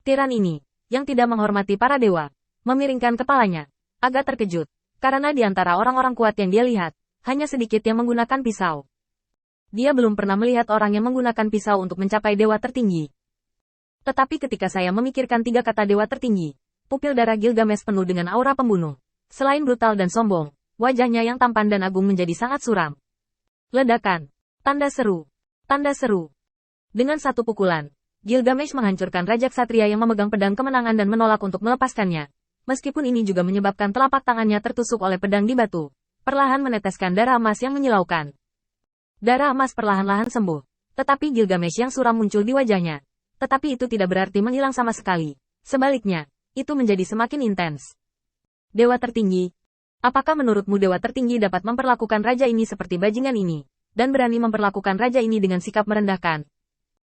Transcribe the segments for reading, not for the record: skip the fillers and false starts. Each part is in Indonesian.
Tiran ini, yang tidak menghormati para dewa, memiringkan kepalanya, agak terkejut, karena di antara orang-orang kuat yang dia lihat, hanya sedikit yang menggunakan pisau. Dia belum pernah melihat orang yang menggunakan pisau untuk mencapai dewa tertinggi. Tetapi ketika saya memikirkan 3 kata dewa tertinggi, pupil darah Gilgamesh penuh dengan aura pembunuh. Selain brutal dan sombong, wajahnya yang tampan dan agung menjadi sangat suram. Ledakan. Tanda seru. Tanda seru. Dengan satu pukulan, Gilgamesh menghancurkan Raja Ksatria yang memegang pedang kemenangan dan menolak untuk melepaskannya. Meskipun ini juga menyebabkan telapak tangannya tertusuk oleh pedang di batu, perlahan meneteskan darah emas yang menyilaukan. Darah emas perlahan-lahan sembuh, tetapi Gilgamesh yang suram muncul di wajahnya. Tetapi itu tidak berarti menghilang sama sekali. Sebaliknya, itu menjadi semakin intens. Dewa tertinggi. Apakah menurutmu dewa tertinggi dapat memperlakukan raja ini seperti bajingan ini, dan berani memperlakukan raja ini dengan sikap merendahkan?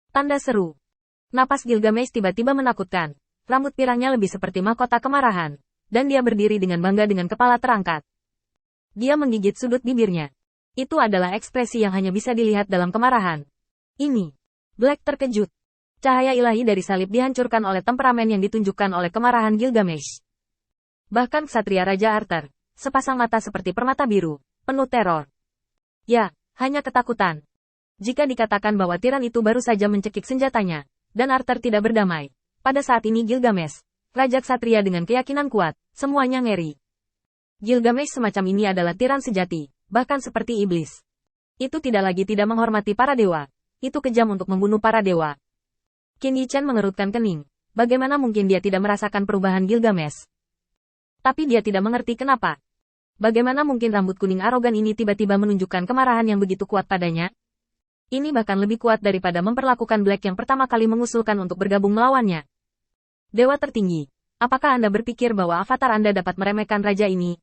Tanda seru. Napas Gilgamesh tiba-tiba menakutkan. Rambut pirangnya lebih seperti mahkota kemarahan, dan dia berdiri dengan bangga dengan kepala terangkat. Dia menggigit sudut bibirnya. Itu adalah ekspresi yang hanya bisa dilihat dalam kemarahan. Ini. Black terkejut. Cahaya ilahi dari salib dihancurkan oleh temperamen yang ditunjukkan oleh kemarahan Gilgamesh. Bahkan Ksatria Raja Arthur, sepasang mata seperti permata biru, penuh teror. Ya, hanya ketakutan. Jika dikatakan bahwa tiran itu baru saja mencekik senjatanya, dan Arthur tidak berdamai, pada saat ini Gilgamesh, Raja Ksatria dengan keyakinan kuat, semuanya ngeri. Gilgamesh semacam ini adalah tiran sejati, bahkan seperti iblis. Itu tidak lagi tidak menghormati para dewa, itu kejam untuk membunuh para dewa. Qin Yichen mengerutkan kening, bagaimana mungkin dia tidak merasakan perubahan Gilgamesh? Tapi dia tidak mengerti kenapa. Bagaimana mungkin rambut kuning arogan ini tiba-tiba menunjukkan kemarahan yang begitu kuat padanya? Ini bahkan lebih kuat daripada memperlakukan Black yang pertama kali mengusulkan untuk bergabung melawannya. Dewa tertinggi, apakah Anda berpikir bahwa avatar Anda dapat meremehkan raja ini?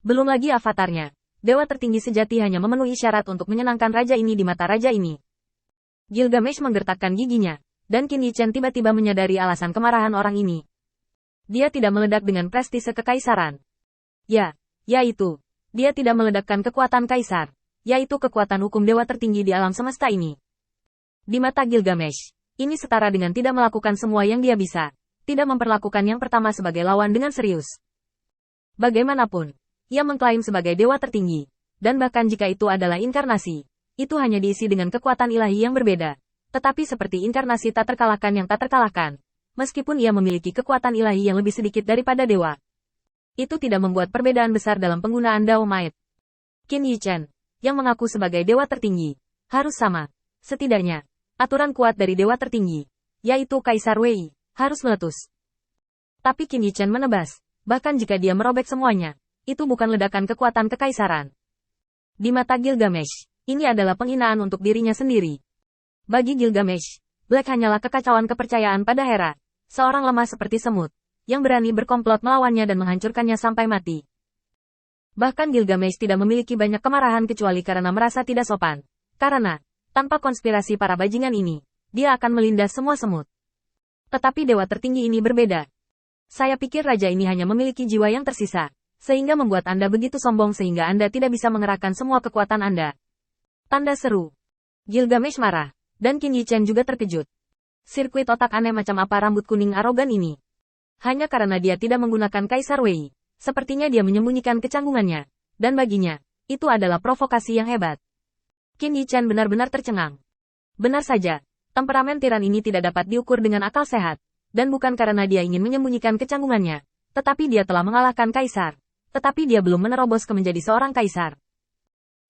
Belum lagi avatarnya, dewa tertinggi sejati hanya memenuhi syarat untuk menyenangkan raja ini di mata raja ini. Gilgamesh menggertakkan giginya, dan Qin Yichen tiba-tiba menyadari alasan kemarahan orang ini. Dia tidak meledak dengan prestise kekaisaran. Ya, yaitu, dia tidak meledakkan kekuatan kaisar, yaitu kekuatan hukum dewa tertinggi di alam semesta ini. Di mata Gilgamesh, ini setara dengan tidak melakukan semua yang dia bisa, tidak memperlakukan yang pertama sebagai lawan dengan serius. Bagaimanapun, ia mengklaim sebagai dewa tertinggi, dan bahkan jika itu adalah inkarnasi, itu hanya diisi dengan kekuatan ilahi yang berbeda, tetapi seperti inkarnasi tak terkalahkan yang tak terkalahkan. Meskipun ia memiliki kekuatan ilahi yang lebih sedikit daripada dewa, itu tidak membuat perbedaan besar dalam penggunaan Dao Might. Qin Yichen, yang mengaku sebagai dewa tertinggi, harus sama. Setidaknya, aturan kuat dari dewa tertinggi, yaitu Kaisar Wei, harus meletus. Tapi Qin Yichen menebas, bahkan jika dia merobek semuanya, itu bukan ledakan kekuatan kekaisaran. Di mata Gilgamesh, ini adalah penghinaan untuk dirinya sendiri. Bagi Gilgamesh, Black hanyalah kekacauan kepercayaan pada Hera, seorang lemah seperti semut, yang berani berkomplot melawannya dan menghancurkannya sampai mati. Bahkan Gilgamesh tidak memiliki banyak kemarahan kecuali karena merasa tidak sopan. Karena, tanpa konspirasi para bajingan ini, dia akan melindas semua semut. Tetapi dewa tertinggi ini berbeda. Saya pikir raja ini hanya memiliki jiwa yang tersisa, sehingga membuat Anda begitu sombong sehingga Anda tidak bisa mengerahkan semua kekuatan Anda. Tanda seru. Gilgamesh marah. Dan Qin Yichen juga terkejut. Sirkuit otak aneh macam apa rambut kuning arogan ini? Hanya karena dia tidak menggunakan Kaisar Wei, sepertinya dia menyembunyikan kecanggungannya. Dan baginya, itu adalah provokasi yang hebat. Qin Yichen benar-benar tercengang. Benar saja, temperamen tiran ini tidak dapat diukur dengan akal sehat. Dan bukan karena dia ingin menyembunyikan kecanggungannya, tetapi dia telah mengalahkan Kaisar. Tetapi dia belum menerobos ke menjadi seorang Kaisar.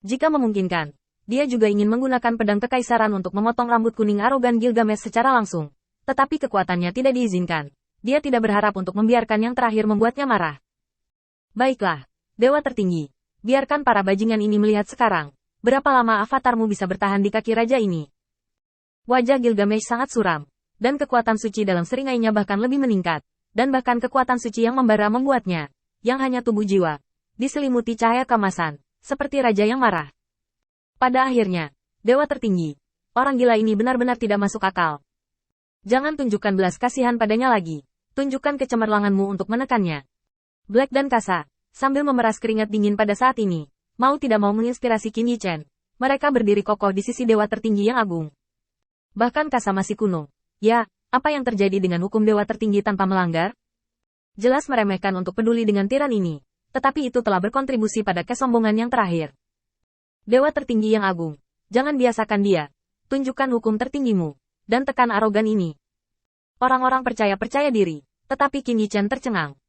Jika memungkinkan, dia juga ingin menggunakan pedang kekaisaran untuk memotong rambut kuning arogan Gilgamesh secara langsung. Tetapi kekuatannya tidak diizinkan. Dia tidak berharap untuk membiarkan yang terakhir membuatnya marah. Baiklah, dewa tertinggi. Biarkan para bajingan ini melihat sekarang. Berapa lama avatarmu bisa bertahan di kaki raja ini? Wajah Gilgamesh sangat suram. Dan kekuatan suci dalam seringainya bahkan lebih meningkat. Dan bahkan kekuatan suci yang membara membuatnya, yang hanya tubuh jiwa, diselimuti cahaya kemasan, seperti raja yang marah. Pada akhirnya, dewa tertinggi, orang gila ini benar-benar tidak masuk akal. Jangan tunjukkan belas kasihan padanya lagi. Tunjukkan kecemerlanganmu untuk menekannya. Black dan Kasa, sambil memeras keringat dingin pada saat ini, mau tidak mau menginspirasi Qin Yichen. Mereka berdiri kokoh di sisi dewa tertinggi yang agung. Bahkan Kasa masih kuno. Ya, Apa yang terjadi dengan hukum dewa tertinggi tanpa melanggar? Jelas meremehkan untuk peduli dengan tiran ini. Tetapi itu telah berkontribusi pada kesombongan yang terakhir. Dewa tertinggi yang agung. Jangan biasakan dia. Tunjukkan hukum tertinggimu. Dan tekan arogan ini. Orang-orang percaya diri. Tetapi Qin Yichen tercengang.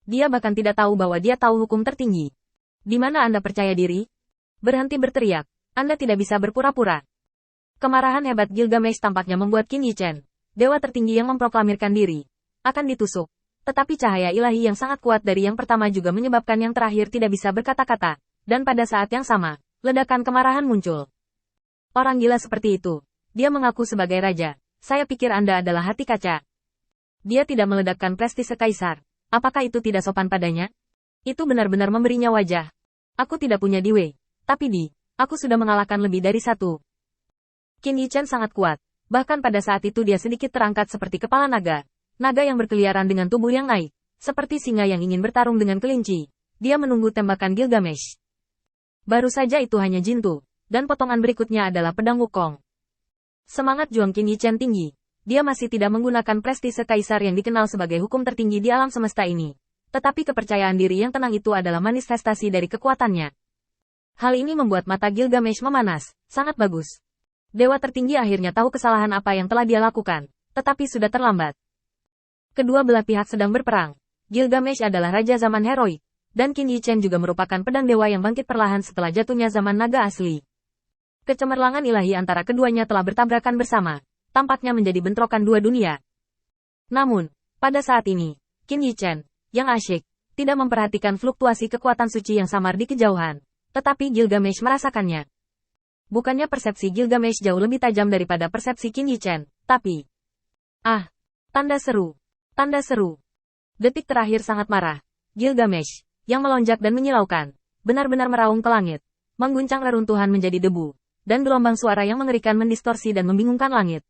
Dia bahkan tidak tahu bahwa dia tahu hukum tertinggi. Di mana Anda percaya diri? Berhenti berteriak. Anda tidak bisa berpura-pura. Kemarahan hebat Gilgamesh tampaknya membuat Qin Yichen, dewa tertinggi yang memproklamirkan diri, akan ditusuk. Tetapi cahaya ilahi yang sangat kuat dari yang pertama juga menyebabkan yang terakhir tidak bisa berkata-kata. Dan pada saat yang sama, ledakan kemarahan muncul. Orang gila seperti itu. Dia mengaku sebagai raja. Saya pikir Anda adalah hati kaca. Dia tidak meledakkan prestise kaisar. Apakah itu tidak sopan padanya? Itu benar-benar memberinya wajah. Aku tidak punya diwe. Tapi aku sudah mengalahkan lebih dari satu. Qin Yichen sangat kuat. Bahkan pada saat itu dia sedikit terangkat seperti kepala naga. Naga yang berkeliaran dengan tubuh yang naik. Seperti singa yang ingin bertarung dengan kelinci. Dia menunggu tembakan Gilgamesh. Baru saja itu hanya jintu. Dan potongan berikutnya adalah pedang Wukong. Semangat juang Qin Yichen tinggi. Dia masih tidak menggunakan prestise kaisar yang dikenal sebagai hukum tertinggi di alam semesta ini. Tetapi kepercayaan diri yang tenang itu adalah manifestasi dari kekuatannya. Hal ini membuat mata Gilgamesh memanas. Sangat bagus. Dewa tertinggi akhirnya tahu kesalahan apa yang telah dia lakukan. Tetapi sudah terlambat. Kedua belah pihak sedang berperang. Gilgamesh adalah raja zaman heroik. Dan Qin Yichen juga merupakan pedang dewa yang bangkit perlahan setelah jatuhnya zaman naga asli. Kecemerlangan ilahi antara keduanya telah bertabrakan bersama. Tampaknya menjadi bentrokan dua dunia. Namun, pada saat ini, Qin Yichen, yang asyik, tidak memperhatikan fluktuasi kekuatan suci yang samar di kejauhan. Tetapi Gilgamesh merasakannya. Bukannya persepsi Gilgamesh jauh lebih tajam daripada persepsi Qin Yichen, tapi... Tanda seru. Tanda seru. Detik terakhir sangat marah. Gilgamesh, yang melonjak dan menyilaukan, benar-benar meraung ke langit. Mengguncang reruntuhan menjadi debu. Dan gelombang suara yang mengerikan mendistorsi dan membingungkan langit.